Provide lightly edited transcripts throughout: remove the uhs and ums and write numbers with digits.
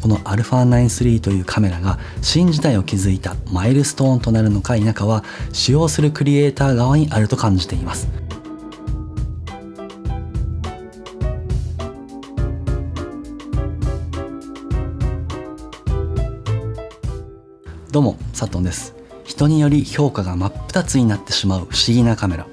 この α9-3 というカメラが新時代を築いたマイルストーンとなるのか否かは使用するクリエイター側にあると感じています。どうも佐藤です。人により評価が真っ二つになってしまう不思議なカメラ、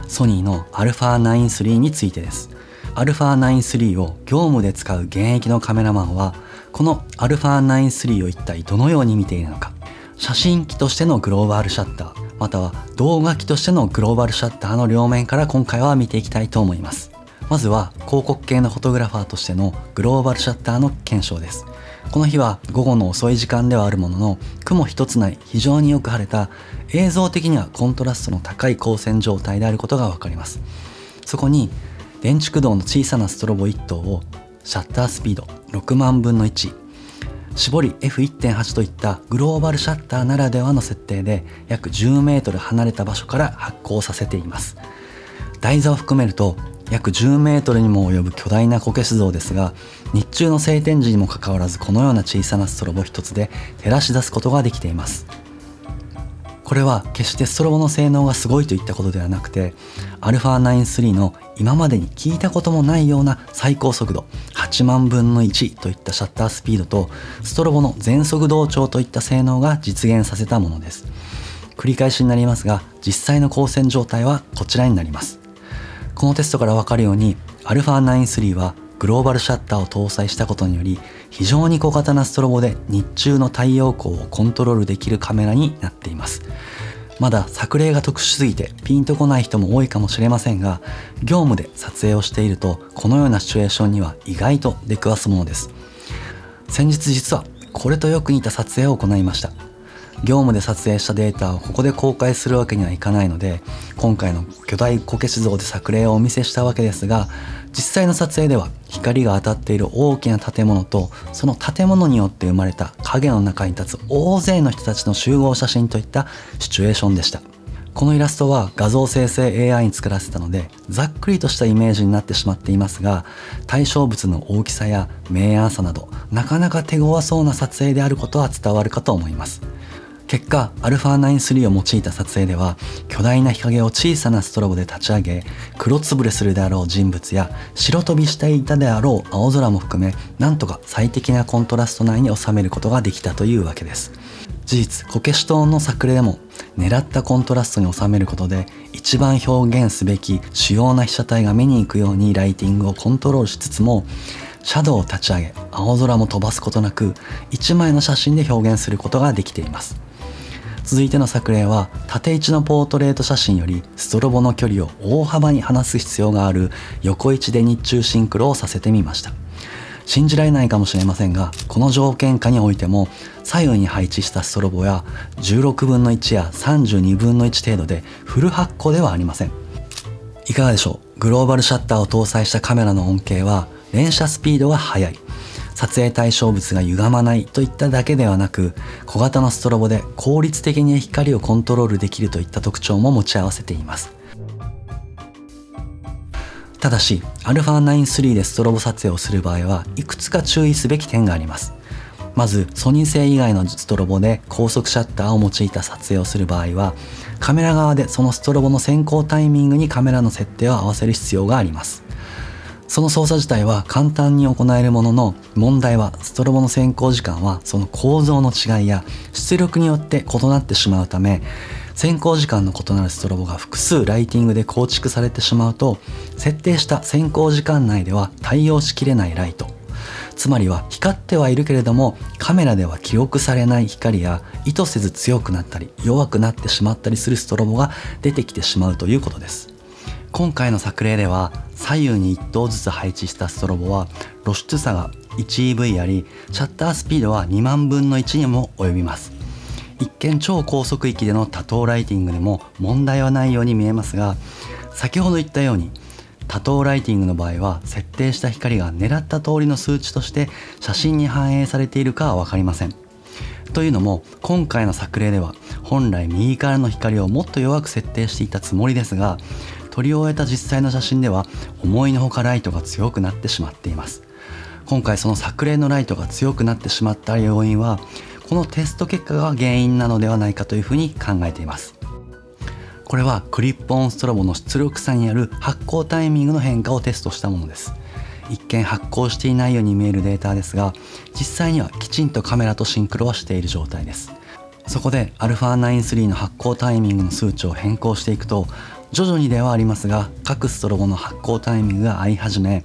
ソニーの α9-3 についてです。α9-3 を業務で使う現役のカメラマンはこの α9-3 を一体どのように見ているのか、写真機としてのグローバルシャッター、または動画機としてのグローバルシャッターの両面から今回は見ていきたいと思います。まずは広告系のフォトグラファーとしてのグローバルシャッターの検証です。この日は午後の遅い時間ではあるものの、雲一つない非常によく晴れた、映像的にはコントラストの高い光線状態であることがわかります。そこに電池駆動の小さなストロボ1灯をシャッタースピード6万分の1、絞り F1.8 といったグローバルシャッターならではの設定で約10メートル離れた場所から発光させています。台座を含めると約10メートルにも及ぶ巨大なこけし像ですが、日中の晴天時にもかかわらずこのような小さなストロボ一つで照らし出すことができています。これは決してストロボの性能がすごいといったことではなくて、α9-3 の今までに聞いたこともないような最高速度8万分の1といったシャッタースピードとストロボの全速同調といった性能が実現させたものです。繰り返しになりますが、実際の光線状態はこちらになります。このテストからわかるように α9-3 はグローバルシャッターを搭載したことにより非常に小型なストロボで日中の太陽光をコントロールできるカメラになっています。まだ作例が特殊すぎてピンとこない人も多いかもしれませんが、業務で撮影をしているとこのようなシチュエーションには意外と出くわすものです。先日実はこれとよく似た撮影を行いました。業務で撮影したデータをここで公開するわけにはいかないので、今回の巨大こけし像で作例をお見せしたわけですが、実際の撮影では光が当たっている大きな建物とその建物によって生まれた影の中に立つ大勢の人たちの集合写真といったシチュエーションでした。このイラストは画像生成 AI に作らせたのでざっくりとしたイメージになってしまっていますが、対象物の大きさや明暗さなどなかなか手強そうな撮影であることは伝わるかと思います。結果 α9-3 を用いた撮影では巨大な日陰を小さなストロボで立ち上げ、黒つぶれするであろう人物や白飛びしていたであろう青空も含め、なんとか最適なコントラスト内に収めることができたというわけです。事実こけし灯の作例でも狙ったコントラストに収めることで一番表現すべき主要な被写体が目に行くようにライティングをコントロールしつつも、シャドウを立ち上げ青空も飛ばすことなく一枚の写真で表現することができています。続いての作例は縦位置のポートレート写真よりストロボの距離を大幅に離す必要がある横位置で日中シンクロをさせてみました。信じられないかもしれませんが、この条件下においても左右に配置したストロボや16分の1や32分の1程度でフル発光ではありません。いかがでしょう。グローバルシャッターを搭載したカメラの恩恵は連写スピードが速い、撮影対象物が歪まないといっただけではなく、小型のストロボで効率的に光をコントロールできるといった特徴も持ち合わせています。ただし α9-3 でストロボ撮影をする場合はいくつか注意すべき点があります。まずソニー製以外のストロボで高速シャッターを用いた撮影をする場合は、カメラ側でそのストロボの先行タイミングにカメラの設定を合わせる必要があります。その操作自体は簡単に行えるものの、問題はストロボの先行時間はその構造の違いや出力によって異なってしまうため、先行時間の異なるストロボが複数ライティングで構築されてしまうと、設定した先行時間内では対応しきれないライト、つまりは光ってはいるけれどもカメラでは記録されない光や意図せず強くなったり弱くなってしまったりするストロボが出てきてしまうということです。今回の作例では左右に1灯ずつ配置したストロボは露出差が 1EV あり、シャッタースピードは2万分の1にも及びます。一見超高速域での多灯ライティングでも問題はないように見えますが、先ほど言ったように多灯ライティングの場合は設定した光が狙った通りの数値として写真に反映されているかは分かりません。というのも今回の作例では本来右からの光をもっと弱く設定していたつもりですが、撮り終えた実際の写真では思いのほかライトが強くなってしまっています。今回その錯例のライトが強くなってしまった要因はこのテスト結果が原因なのではないかというふうに考えています。これはクリップオンストロボの出力差にある発光タイミングの変化をテストしたものです。一見発光していないように見えるデータですが、実際にはきちんとカメラとシンクロはしている状態です。そこで α9-3 の発光タイミングの数値を変更していくと、徐々にではありますが各ストロボの発光タイミングが合い始め、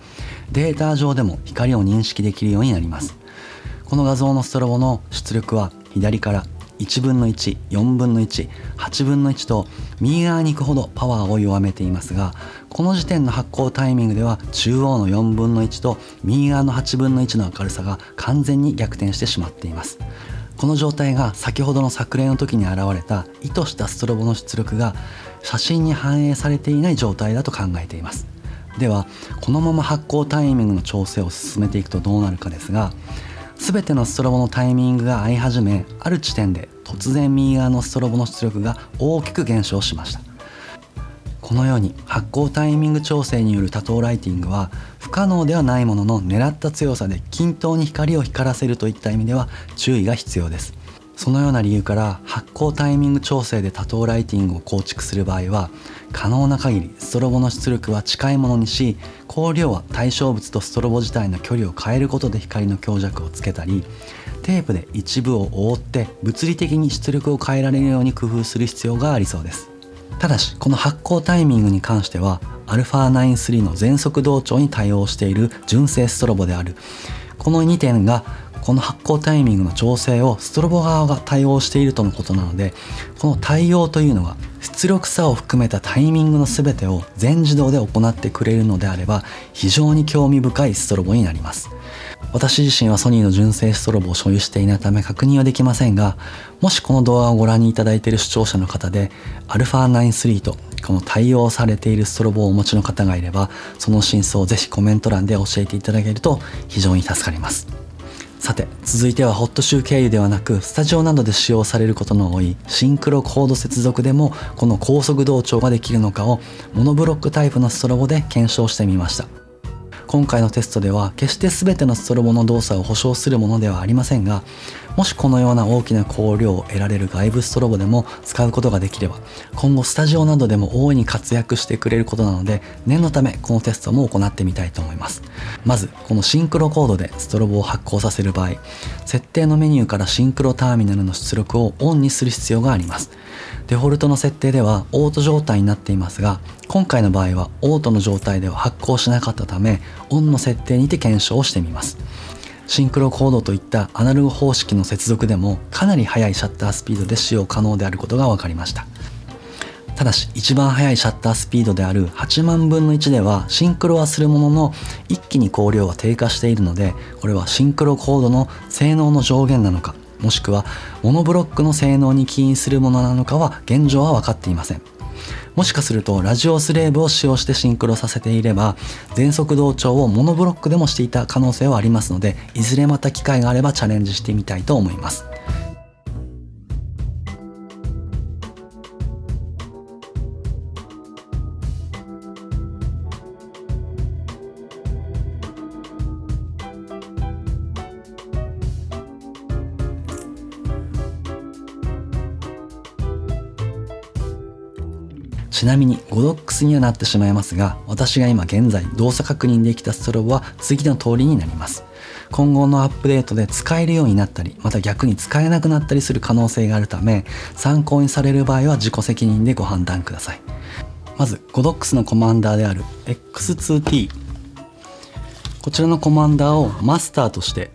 データ上でも光を認識できるようになります。この画像のストロボの出力は左から1分の1、4分の1、8分の1と右側に行くほどパワーを弱めていますが、この時点の発光タイミングでは中央の4分の1と右側の8分の1の明るさが完全に逆転してしまっています。この状態が先ほどの錯例の時に現れた意図したストロボの出力が写真に反映されていない状態だと考えています。ではこのまま発光タイミングの調整を進めていくとどうなるかですが、全てのストロボのタイミングが合い始め、ある地点で突然右側のストロボの出力が大きく減少しました。このように発光タイミング調整による多灯ライティングは不可能ではないものの、狙った強さで均等に光を光らせるといった意味では注意が必要です。そのような理由から発光タイミング調整で多灯ライティングを構築する場合は、可能な限りストロボの出力は近いものにし、光量は対象物とストロボ自体の距離を変えることで光の強弱をつけたり、テープで一部を覆って物理的に出力を変えられるように工夫する必要がありそうです。ただしこの発光タイミングに関しては α9-3 の全速同調に対応している純正ストロボであるこの2点が、この発光タイミングの調整をストロボ側が対応しているとのことなので、この対応というのが出力差を含めたタイミングの全てを全自動で行ってくれるのであれば非常に興味深いストロボになります。私自身はソニーの純正ストロボを所有していないため確認はできませんが、もしこの動画をご覧にいただいている視聴者の方で α9-3 とこの対応されているストロボをお持ちの方がいれば、その真相をぜひコメント欄で教えていただけると非常に助かります。さて続いてはホットシュー経由ではなくスタジオなどで使用されることの多いシンクロコード接続でもこの高速同調ができるのかをモノブロックタイプのストロボで検証してみました。今回のテストでは決して全てのストロボの動作を保証するものではありませんが、もしこのような大きな光量を得られる外部ストロボでも使うことができれば、今後スタジオなどでも大いに活躍してくれることなので、念のためこのテストも行ってみたいと思います。まずこのシンクロコードでストロボを発光させる場合、設定のメニューからシンクロターミナルの出力をオンにする必要があります。デフォルトの設定ではオート状態になっていますが、今回の場合はオートの状態では発光しなかったためオンの設定にて検証をしてみます。シンクロコードといったアナログ方式の接続でもかなり速いシャッタースピードで使用可能であることが分かりました。ただし一番速いシャッタースピードである8万分の1ではシンクロはするものの一気に光量は低下しているので、これはシンクロコードの性能の上限なのか、もしくはモノブロックの性能に起因するものなのかは現状は分かっていません。もしかするとラジオスレーブを使用してシンクロさせていれば全速同調をモノブロックでもしていた可能性はありますので、いずれまた機会があればチャレンジしてみたいと思います。ちなみに 5DOX にはなってしまいますが、私が今現在動作確認できたストロボは次の通りになります。今後のアップデートで使えるようになったり、また逆に使えなくなったりする可能性があるため、参考にされる場合は自己責任でご判断ください。まず 5DOX のコマンダーである X2T、 こちらのコマンダーをマスターとして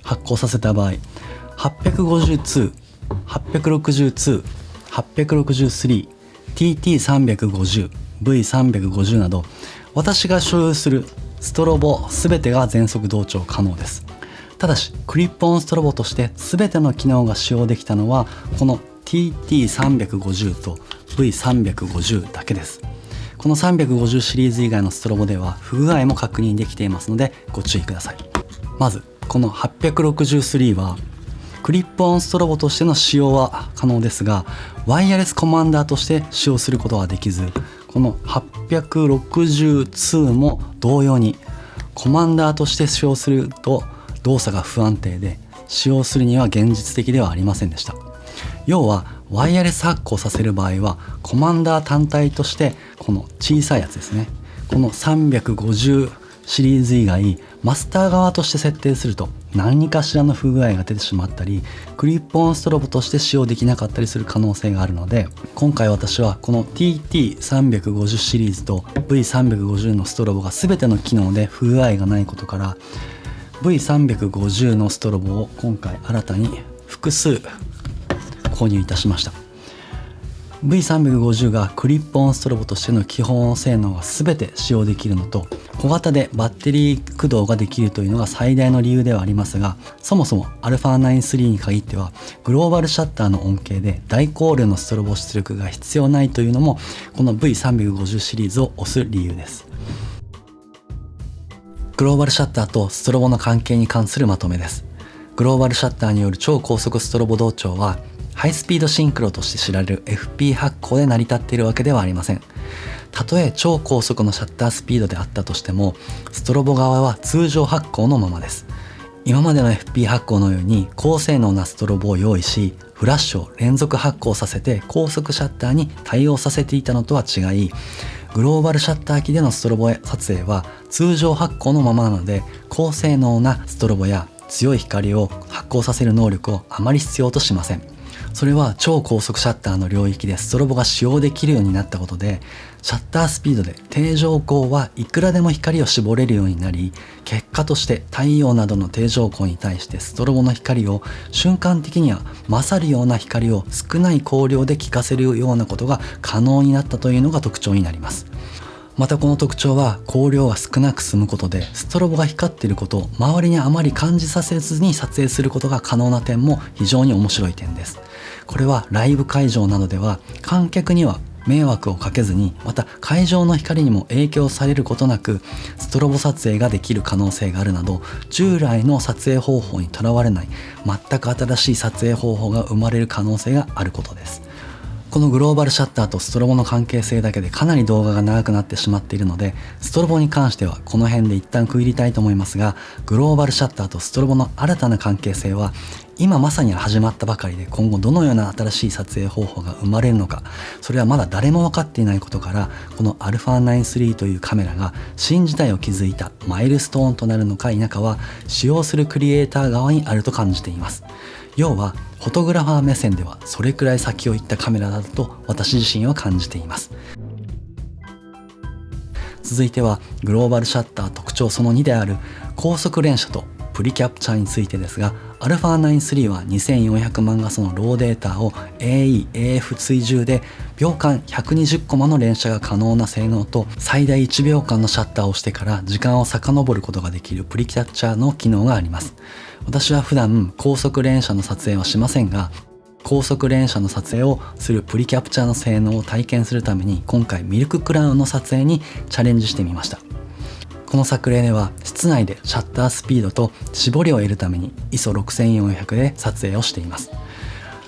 発行させた場合、852、862、863、TT350、V350 など私が所有するストロボ全てが全速同調可能です。ただしクリップオンストロボとして全ての機能が使用できたのはこの TT350 と V350 だけです。この350シリーズ以外のストロボでは不具合も確認できていますのでご注意ください。まずこの863はクリップオンストロボとしての使用は可能ですが、ワイヤレスコマンダーとして使用することはできず、この862も同様にコマンダーとして使用すると動作が不安定で使用するには現実的ではありませんでした。要はワイヤレス発光させる場合はコマンダー単体としてこの小さいやつですね、この350シリーズ以外マスター側として設定すると何かしらの不具合が出てしまったりクリップオンストロボとして使用できなかったりする可能性があるので、今回私はこの TT350 シリーズと V350 のストロボが全ての機能で不具合がないことから V350 のストロボを今回新たに複数購入いたしました。 V350 がクリップオンストロボとしての基本性能が全て使用できるのと小型でバッテリー駆動ができるというのが最大の理由ではありますが、そもそも α9-3 に限ってはグローバルシャッターの恩恵で大光量のストロボ出力が必要ないというのもこの V350 シリーズを推す理由です。グローバルシャッターとストロボの関係に関するまとめです。グローバルシャッターによる超高速ストロボ同調はハイスピードシンクロとして知られる FP 発光で成り立っているわけではありません。たとえ超高速のシャッタースピードであったとしてもストロボ側は通常発光のままです。今までの FP 発光のように高性能なストロボを用意しフラッシュを連続発光させて高速シャッターに対応させていたのとは違い、グローバルシャッター機でのストロボ撮影は通常発光のままなので高性能なストロボや強い光を発光させる能力をあまり必要としません。それは超高速シャッターの領域でストロボが使用できるようになったことでシャッタースピードで定常光はいくらでも光を絞れるようになり、結果として太陽などの定常光に対してストロボの光を瞬間的には勝るような光を少ない光量で効かせるようなことが可能になったというのが特徴になります。またこの特徴は光量が少なく済むことでストロボが光っていることを周りにあまり感じさせずに撮影することが可能な点も非常に面白い点です。これはライブ会場などでは観客には迷惑をかけずに、また会場の光にも影響されることなくストロボ撮影ができる可能性があるなど、従来の撮影方法にとらわれない全く新しい撮影方法が生まれる可能性があることです。このグローバルシャッターとストロボの関係性だけでかなり動画が長くなってしまっているので、ストロボに関してはこの辺で一旦区切りたいと思いますが、グローバルシャッターとストロボの新たな関係性は今まさに始まったばかりで、今後どのような新しい撮影方法が生まれるのか、それはまだ誰も分かっていないことから、この α9-3 というカメラが新時代を築いたマイルストーンとなるのか否かは使用するクリエイター側にあると感じています。要はフォトグラファー目線ではそれくらい先を行ったカメラだと私自身は感じています。続いてはグローバルシャッター特徴その2である高速連写とプリキャプチャーについてですが、α9-3 は2400万画素のローデータを AE、AF 追従で秒間120コマの連写が可能な性能と最大1秒間のシャッターを押してから時間を遡ることができるプリキャプチャーの機能があります。私は普段高速連写の撮影はしませんが、高速連写の撮影をするプリキャプチャーの性能を体験するために今回ミルククラウンの撮影にチャレンジしてみました。この作例では室内でシャッタースピードと絞りを得るために ISO6400 で撮影をしています。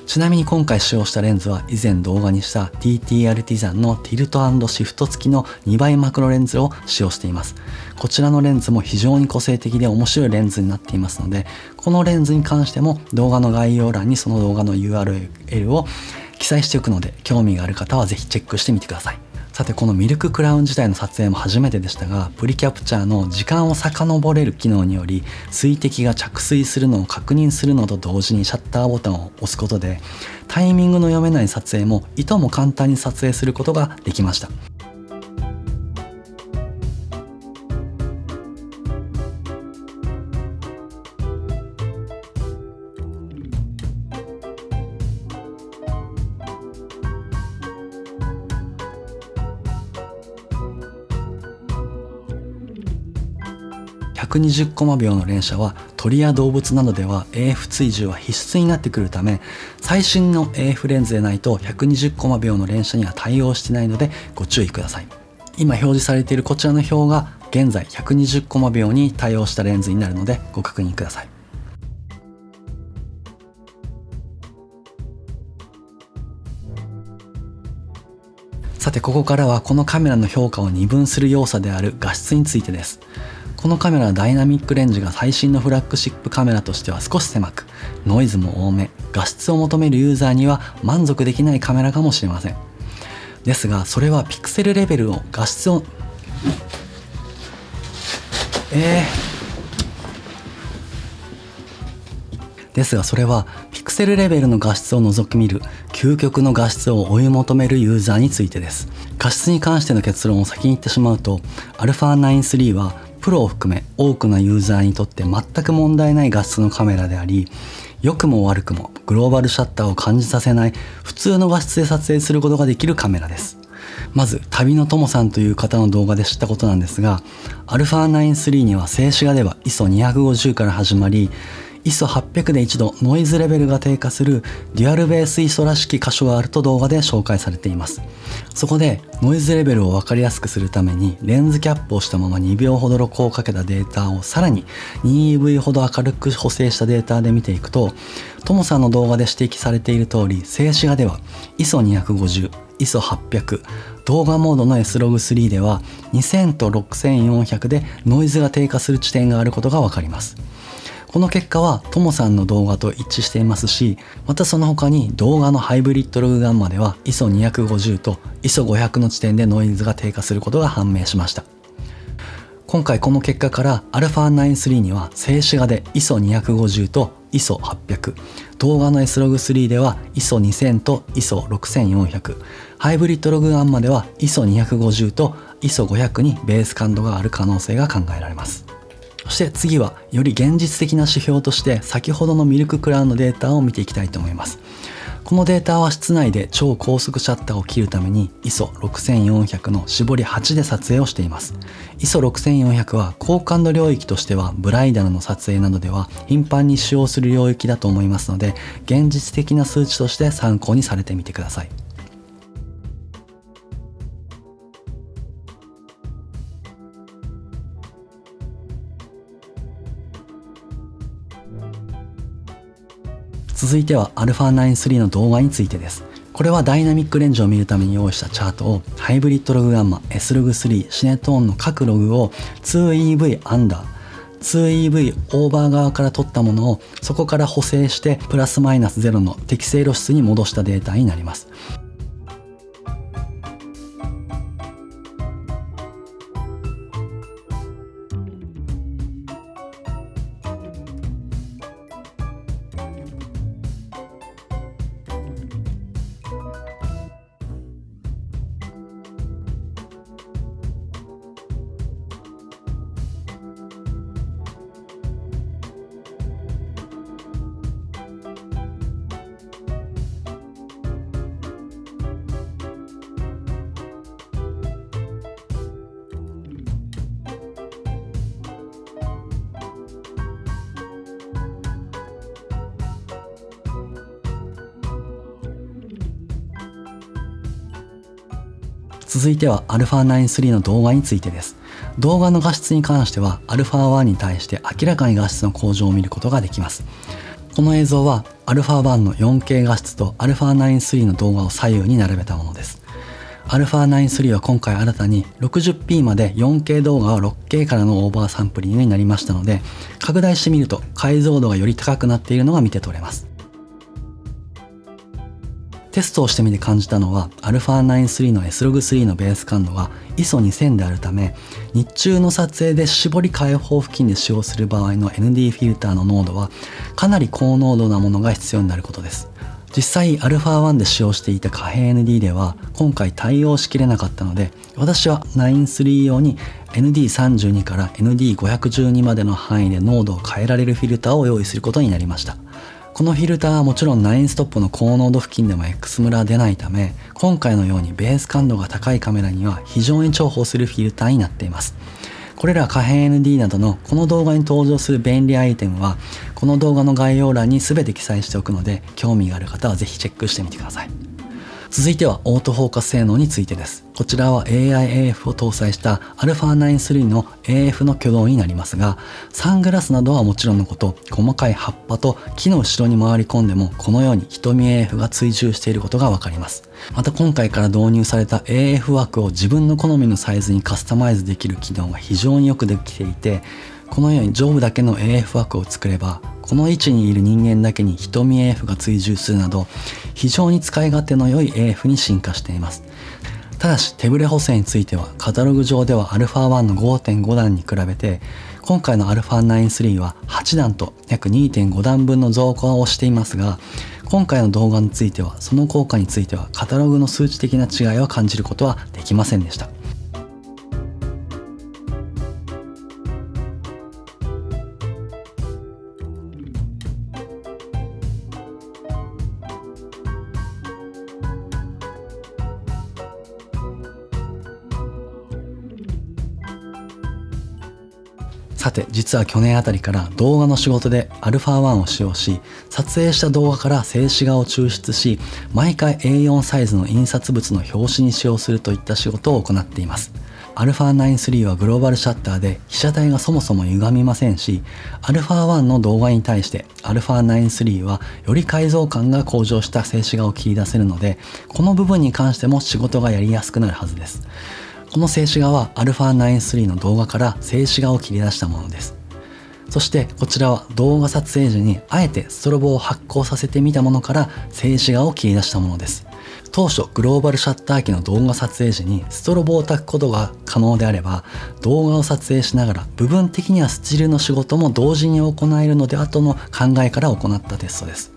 ちなみに今回使用したレンズは以前動画にした TT アルティザンのティルト&シフト付きの2倍マクロレンズを使用しています。こちらのレンズも非常に個性的で面白いレンズになっていますので、このレンズに関しても動画の概要欄にその動画の URL を記載しておくので、興味がある方はぜひチェックしてみてください。さてこのミルククラウン自体の撮影も初めてでしたが、プリキャプチャーの時間を遡れる機能により水滴が着水するのを確認するのと同時にシャッターボタンを押すことでタイミングの読めない撮影もいとも簡単に撮影することができました。120コマ秒の連写は鳥や動物などでは AF 追従は必須になってくるため、最新の AF レンズでないと120コマ秒の連写には対応していないのでご注意ください。今表示されているこちらの表が現在120コマ秒に対応したレンズになるのでご確認ください。さてここからはこのカメラの評価を二分する要素である画質についてです。このカメラはダイナミックレンジが最新のフラッグシップカメラとしては少し狭く、ノイズも多め、画質を求めるユーザーには満足できないカメラかもしれません。ですがそれはピクセルレベルの画質をですがそれはピクセルレベルの画質を除き見る究極の画質を追い求めるユーザーについてです。画質に関しての結論を先に言ってしまうと、α9 III はプロを含め多くのユーザーにとって全く問題ない画質のカメラであり、良くも悪くもグローバルシャッターを感じさせない普通の画質で撮影することができるカメラです。まず旅の友さんという方の動画で知ったことなんですが、α9 III には静止画では ISO250 から始まり、ISO800 で一度ノイズレベルが低下するデュアルベース ISO らしき箇所があると動画で紹介されています。そこでノイズレベルを分かりやすくするためにレンズキャップをしたまま2秒ほど録音をかけたデータをさらに 2EV ほど明るく補正したデータで見ていくと、ともさんの動画で指摘されている通り、静止画では ISO250、ISO800、動画モードの S-Log3 では2000と6400でノイズが低下する地点があることが分かります。この結果はともさんの動画と一致していますし、またその他に動画のハイブリッドログガンマでは ISO250 と ISO500 の地点でノイズが低下することが判明しました。今回この結果から α9 III には静止画で ISO250 と ISO800、動画の S-Log3 では ISO2000 と ISO6400、ハイブリッドログガンマでは ISO250 と ISO500 にベース感度がある可能性が考えられます。そして次はより現実的な指標として先ほどのミルククラウンのデータを見ていきたいと思います。このデータは室内で超高速シャッターを切るために ISO6400 の絞り8で撮影をしています。ISO6400 は高感度領域としてはブライダルの撮影などでは頻繁に使用する領域だと思いますので、現実的な数値として参考にされてみてください。続いては α9 III の動画についてです。これはダイナミックレンジを見るために用意したチャートをハイブリッドログガンマ、S-Log3、シネトーンの各ログを 2EV アンダー、2EV オーバー側から取ったものをそこから補正してプラスマイナス0の適正露出に戻したデータになります。続いては α9 III の動画についてです。動画の画質に関しては α1 に対して明らかに画質の向上を見ることができます。この映像は α1 の 4K 画質と α9 III の動画を左右に並べたものです。α9 III は今回新たに 60p まで 4K 動画は 6K からのオーバーサンプリングになりましたので、拡大してみると解像度がより高くなっているのが見て取れます。テストをしてみて感じたのは α9 III の S-Log3 のベース感度が ISO2000 であるため、日中の撮影で絞り開放付近で使用する場合の ND フィルターの濃度はかなり高濃度なものが必要になることです。実際 α1 で使用していた可変 ND では今回対応しきれなかったので、私は 9-3 用に ND32 から ND512 までの範囲で濃度を変えられるフィルターを用意することになりました。このフィルターはもちろん9ストップの高濃度付近でも X ムラは出ないため、今回のようにベース感度が高いカメラには非常に重宝するフィルターになっています。これら可変 ND などのこの動画に登場する便利アイテムはこの動画の概要欄に全て記載しておくので、興味がある方はぜひチェックしてみてください。続いてはオートフォーカス性能についてです。こちらは AI-AF を搭載した α9-3 の AF の挙動になりますが、サングラスなどはもちろんのこと、細かい葉っぱと木の後ろに回り込んでもこのように瞳 AF が追従していることがわかります。また今回から導入された AF 枠を自分の好みのサイズにカスタマイズできる機能が非常によくできていて、このように上部だけの AF 枠を作ればこの位置にいる人間だけに瞳 AF が追従するなど非常に使い勝手の良い AF に進化しています。ただし手ブレ補正についてはカタログ上では α1 の 5.5 段に比べて今回の α9-3 は8段と約 2.5 段分の増加をしていますが、今回の動画についてはその効果についてはカタログの数値的な違いを感じることはできませんでした。さて実は去年あたりから動画の仕事で α1 を使用し、撮影した動画から静止画を抽出し、毎回 A4 サイズの印刷物の表紙に使用するといった仕事を行っています。α9-3 はグローバルシャッターで被写体がそもそも歪みませんし、α1 の動画に対して α9-3 はより解像感が向上した静止画を切り出せるので、この部分に関しても仕事がやりやすくなるはずです。この静止画は α9-3 の動画から静止画を切り出したものです。そしてこちらは動画撮影時にあえてストロボを発光させてみたものから静止画を切り出したものです。当初グローバルシャッター機の動画撮影時にストロボを焚くことが可能であれば、動画を撮影しながら部分的にはスチールの仕事も同時に行えるのではとの考えから行ったテストです。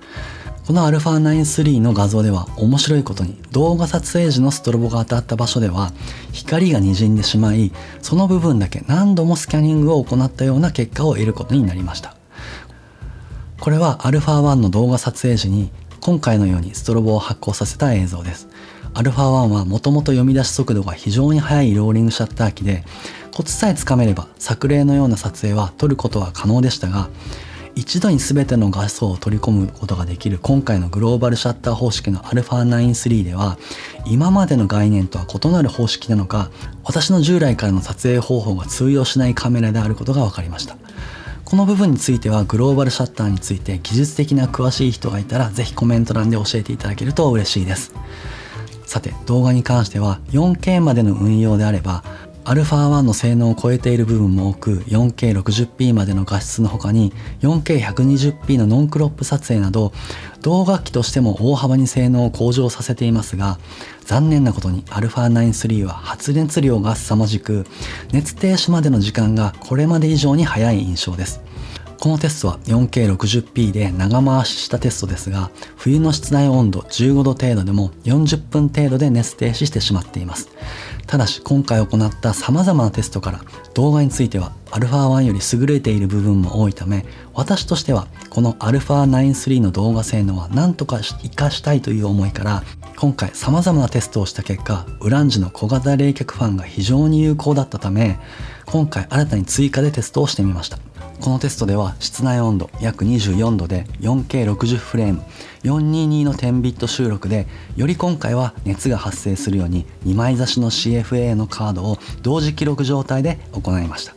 この α9-3 の画像では面白いことに動画撮影時のストロボが当たった場所では光が滲んでしまい、その部分だけ何度もスキャニングを行ったような結果を得ることになりました。これは α1 の動画撮影時に今回のようにストロボを発光させた映像です。α1 はもともと読み出し速度が非常に速いローリングシャッター機で、コツさえつかめれば作例のような撮影は撮ることは可能でしたが、一度に全ての画素を取り込むことができる今回のグローバルシャッター方式の α9-3 では今までの概念とは異なる方式なのか、私の従来からの撮影方法が通用しないカメラであることが分かりました。この部分についてはグローバルシャッターについて技術的な詳しい人がいたらぜひコメント欄で教えていただけると嬉しいです。さて動画に関しては 4K までの運用であればα1 の性能を超えている部分も多く 4K60p までの画質の他に 4K120p のノンクロップ撮影など動画機としても大幅に性能を向上させていますが、残念なことに α9-3 は発熱量が凄まじく熱停止までの時間がこれまで以上に早い印象です。このテストは 4K60p で長回ししたテストですが、冬の室内温度15度程度でも40分程度で熱停止してしまっています。ただし今回行った様々なテストから動画については α1 より優れている部分も多いため、私としてはこの α9-3 の動画性能は何とか活かしたいという思いから今回様々なテストをした結果、ウランジの小型冷却ファンが非常に有効だったため、今回新たに追加でテストをしてみました。このテストでは室内温度約24度で 4K60 フレーム422の10ビット収録で、より今回は熱が発生するように2枚差しの CFA のカードを同時記録状態で行いました。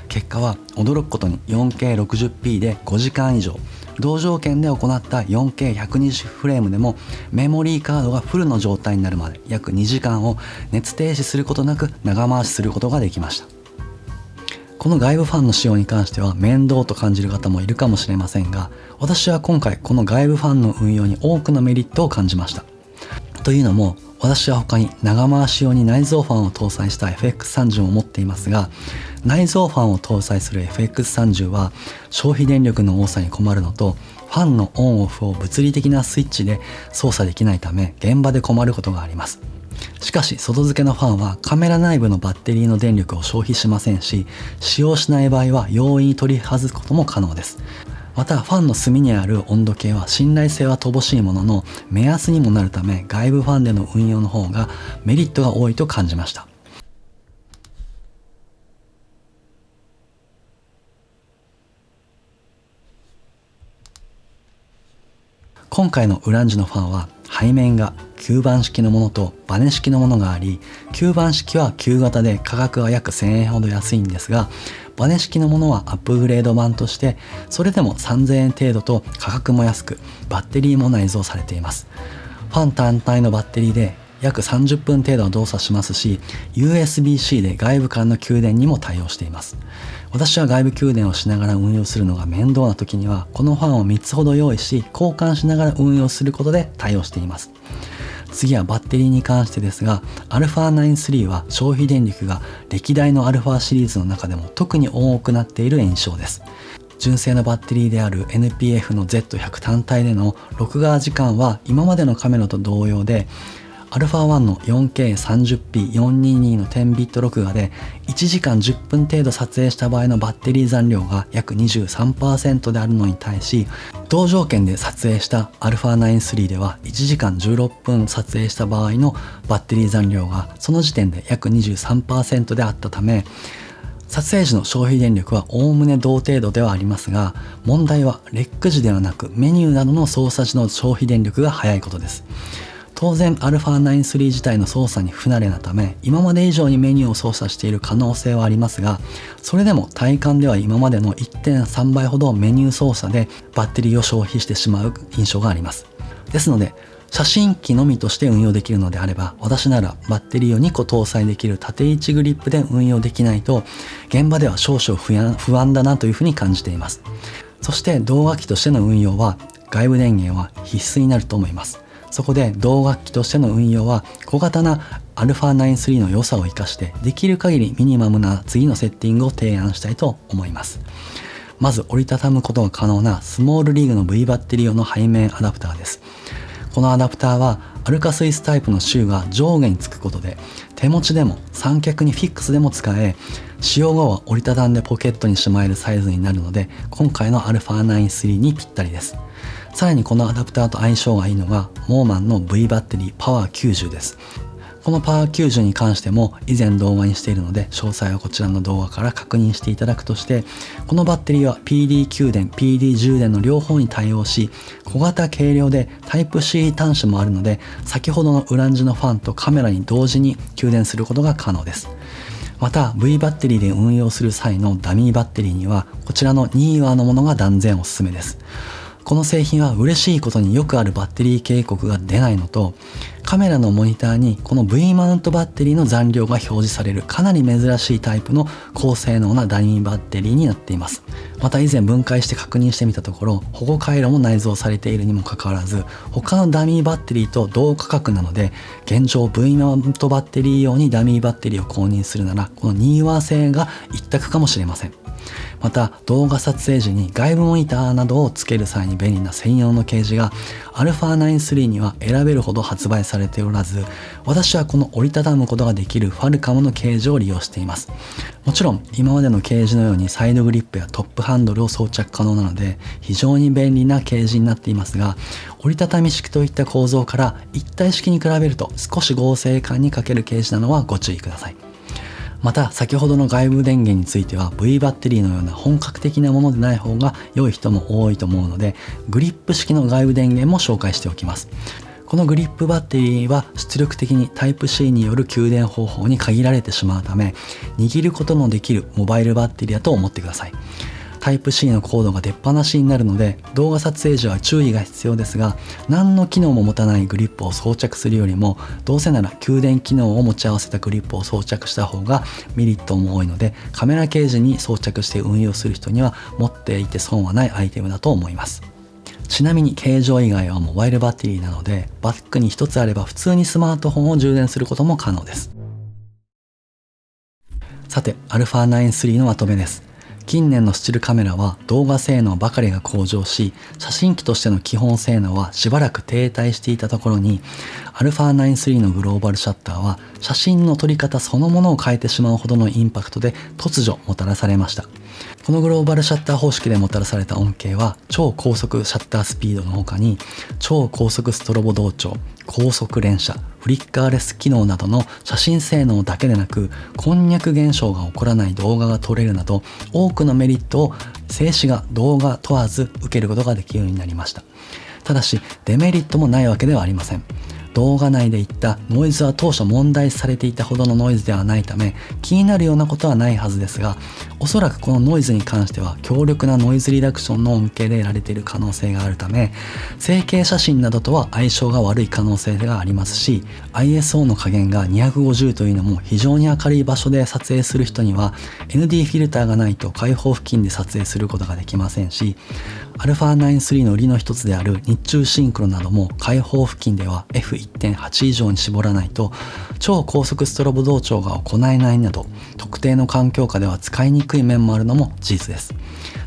結果は驚くことに 4K60p で5時間以上、同条件で行った 4K120 フレームでもメモリーカードがフルの状態になるまで約2時間を熱停止することなく長回しすることができました。この外部ファンの使用に関しては面倒と感じる方もいるかもしれませんが、私は今回この外部ファンの運用に多くのメリットを感じました。というのも私は他に長回し用に内蔵ファンを搭載した FX30 を持っていますが、内蔵ファンを搭載する FX30 は消費電力の多さに困るのと、ファンのオンオフを物理的なスイッチで操作できないため現場で困ることがあります。しかし外付けのファンはカメラ内部のバッテリーの電力を消費しませんし、使用しない場合は容易に取り外すことも可能です。またファンの隅にある温度計は信頼性は乏しいものの目安にもなるため、外部ファンでの運用の方がメリットが多いと感じました。今回のウランジのファンは背面が吸盤式のものとバネ式のものがあり、吸盤式は旧型で価格は約1000円ほど安いんですが、バネ式のものはアップグレード版として、それでも3000円程度と価格も安く、バッテリーも内蔵されています。ファン単体のバッテリーで約30分程度は動作しますし、 USB-C で外部からの給電にも対応しています。私は外部給電をしながら運用するのが面倒な時には、このファンを3つほど用意し、交換しながら運用することで対応しています。次はバッテリーに関してですが、α9 III は消費電力が歴代の α シリーズの中でも特に多くなっている印象です。純正のバッテリーである NPF の Z100 単体での録画時間は今までのカメラと同様で、α1 の 4K30p422 の10ビット録画で1時間10分程度撮影した場合のバッテリー残量が約 23% であるのに対し、同条件で撮影した α9 III では1時間16分撮影した場合のバッテリー残量がその時点で約 23% であったため、撮影時の消費電力はおおむね同程度ではありますが、問題はレック時ではなくメニューなどの操作時の消費電力が速いことです。当然 α9 III 自体の操作に不慣れなため、今まで以上にメニューを操作している可能性はありますが、それでも体感では今までの 1.3 倍ほどメニュー操作でバッテリーを消費してしまう印象があります。ですので写真機のみとして運用できるのであれば、私ならバッテリーを2個搭載できる縦位置グリップで運用できないと、現場では少々不安だなというふうに感じています。そして動画機としての運用は外部電源は必須になると思います。そこで動画機としての運用は小型な α9 III の良さを生かして、できる限りミニマムな次のセッティングを提案したいと思います。まず折りたたむことが可能なスモールリーグの V バッテリー用の背面アダプターです。このアダプターはアルカスイスタイプのシューが上下につくことで、手持ちでも三脚にフィックスでも使え、使用後は折りたたんでポケットにしまえるサイズになるので、今回の α9 III にぴったりです。さらにこのアダプターと相性がいいのがモーマンの V バッテリーパワー90です。このパワー90に関しても以前動画にしているので、詳細はこちらの動画から確認していただくとして、このバッテリーは PD 給電 PD 充電の両方に対応し、小型軽量でタイプ C 端子もあるので、先ほどのウランジのファンとカメラに同時に給電することが可能です。また V バッテリーで運用する際のダミーバッテリーにはこちらのニーワーのものが断然おすすめです。この製品は嬉しいことによくあるバッテリー警告が出ないのと、カメラのモニターにこの V マウントバッテリーの残量が表示されるかなり珍しいタイプの高性能なダミーバッテリーになっています。また以前分解して確認してみたところ、保護回路も内蔵されているにもかかわらず、他のダミーバッテリーと同価格なので、現状 V マウントバッテリー用にダミーバッテリーを購入するなら、このニーワー製が一択かもしれません。また動画撮影時に外部モニターなどをつける際に便利な専用のケージが α9 III には選べるほど発売されておらず、私はこの折りたたむことができるファルカムのケージを利用しています。もちろん今までのケージのようにサイドグリップやトップハンドルを装着可能なので非常に便利なケージになっていますが、折りたたみ式といった構造から一体式に比べると少し合成感に欠けるケージなのはご注意ください。また先ほどの外部電源については V バッテリーのような本格的なものでない方が良い人も多いと思うので、グリップ式の外部電源も紹介しておきます。このグリップバッテリーは出力的にタイプ C による給電方法に限られてしまうため、握ることのできるモバイルバッテリーだと思ってください。タイプ C のコードが出っ放しになるので動画撮影時は注意が必要ですが、何の機能も持たないグリップを装着するよりも、どうせなら給電機能を持ち合わせたグリップを装着した方がメリットも多いので、カメラケージに装着して運用する人には持っていて損はないアイテムだと思います。ちなみに形状以外はモバイルバッテリーなので、バッグに一つあれば普通にスマートフォンを充電することも可能です。さて α9 III のまとめです。近年のスチルカメラは動画性能ばかりが向上し、写真機としての基本性能はしばらく停滞していたところに、α9 III のグローバルシャッターは写真の撮り方そのものを変えてしまうほどのインパクトで突如もたらされました。このグローバルシャッター方式でもたらされた恩恵は、超高速シャッタースピードの他に超高速ストロボ同調、高速連写、フリッカーレス機能などの写真性能だけでなく、こんにゃく現象が起こらない動画が撮れるなど、多くのメリットを静止画、動画問わず受けることができるようになりました。ただしデメリットもないわけではありません。動画内で言ったノイズは当初問題視されていたほどのノイズではないため気になるようなことはないはずですが、おそらくこのノイズに関しては強力なノイズリダクションの恩恵で得られている可能性があるため、整形写真などとは相性が悪い可能性がありますし、 ISO の加減が250というのも非常に明るい場所で撮影する人には ND フィルターがないと開放付近で撮影することができませんし、α9-3 の売りの一つである日中シンクロなども開放付近では F1.8 以上に絞らないと超高速ストロボ同調が行えないなど、特定の環境下では使いにくい面もあるのも事実です。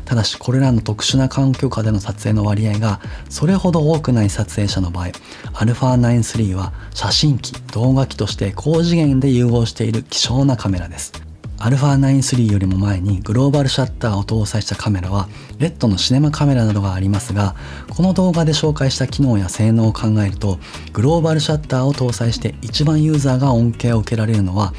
ただしこれらの特殊な環境下での撮影の割合がそれほど多くない撮影者の場合、α9-3 は写真機、動画機として高次元で融合している希少なカメラです。α9-3 よりも前にグローバルシャッターを搭載したカメラはレッドのシネマカメラなどがありますが、この動画で紹介した機能や性能を考えるとグローバルシャッターを搭載して一番ユーザーが恩恵を受けられるのは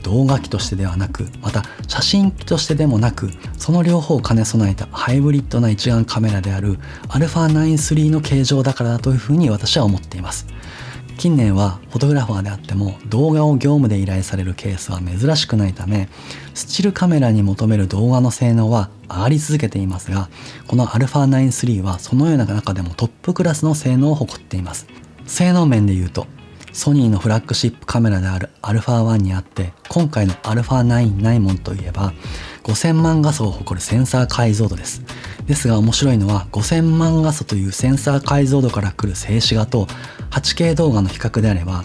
動画機としてではなく、また写真機としてでもなく、その両方を兼ね備えたハイブリッドな一眼カメラである α9-3 の形状だからだというふうに私は思っています。近年はフォトグラファーであっても動画を業務で依頼されるケースは珍しくないため、スチルカメラに求める動画の性能は上がり続けていますが、この α9-3 はそのような中でもトップクラスの性能を誇っています。性能面で言うとソニーのフラッグシップカメラである α1 にあって、今回の α9 ないもんといえば5000万画素を誇るセンサー解像度です。ですが面白いのは5000万画素というセンサー解像度から来る静止画と 8K 動画の比較であれば、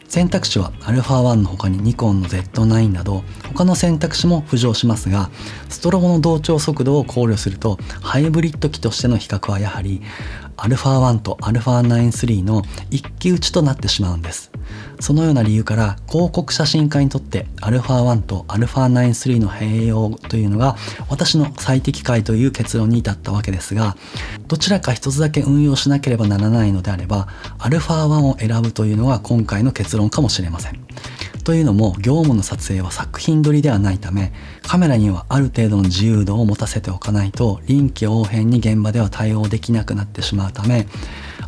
選択肢は α1 の他にニコンの Z9 など他の選択肢も浮上しますが、ストロボの同調速度を考慮するとハイブリッド機としての比較はやはり α1 と α9-3 の一騎打ちとなってしまうんです。そのような理由から広告写真家にとって α1 と α9-3 の併用というのが私の最適解という結論に至ったわけですが、どちらか一つだけ運用しなければならないのであれば α1 を選ぶというのが今回の結論かもしれません。というのも業務の撮影は作品撮りではないため、カメラにはある程度の自由度を持たせておかないと臨機応変に現場では対応できなくなってしまうため、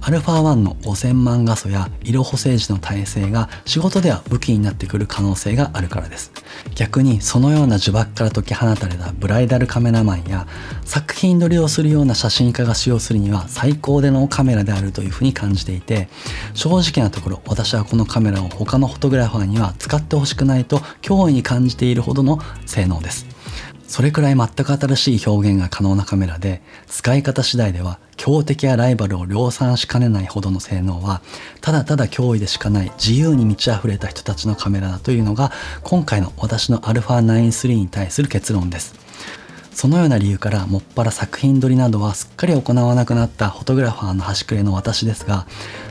α1 の5000万画素や色補正時の耐性が仕事では武器になってくる可能性があるからです。逆にそのような呪縛から解き放たれたブライダルカメラマンや作品撮りをするような写真家が使用するには最高でのカメラであるというふうに感じていて、正直なところ私はこのカメラを他のフォトグラファーには使ってほしくないと脅威に感じているほどの性能です。それくらい全く新しい表現が可能なカメラで、使い方次第では強敵やライバルを量産しかねないほどの性能はただただ脅威でしかない自由に満ち溢れた人たちのカメラだというのが今回の私の α9-3 に対する結論です。そのような理由からもっぱら作品撮りなどはすっかり行わなくなったフォトグラファーの端くれの私ですが、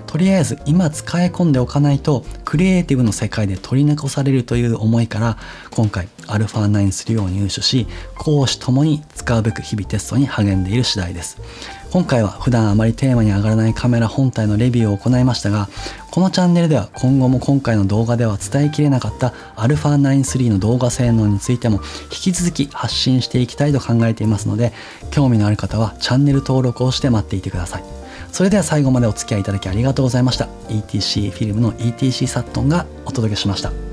とりあえず今使い込んでおかないとクリエイティブの世界で取り残されるという思いから今回 α9-3 を入手し、公私ともに使うべく日々テストに励んでいる次第です。今回は普段あまりテーマに上がらないカメラ本体のレビューを行いましたが、このチャンネルでは今後も今回の動画では伝えきれなかった α9-3 の動画性能についても引き続き発信していきたいと考えていますので、興味のある方はチャンネル登録をして待っていてください。それでは最後までお付き合いいただきありがとうございました。ETC フィルムの ETC サットンがお届けしました。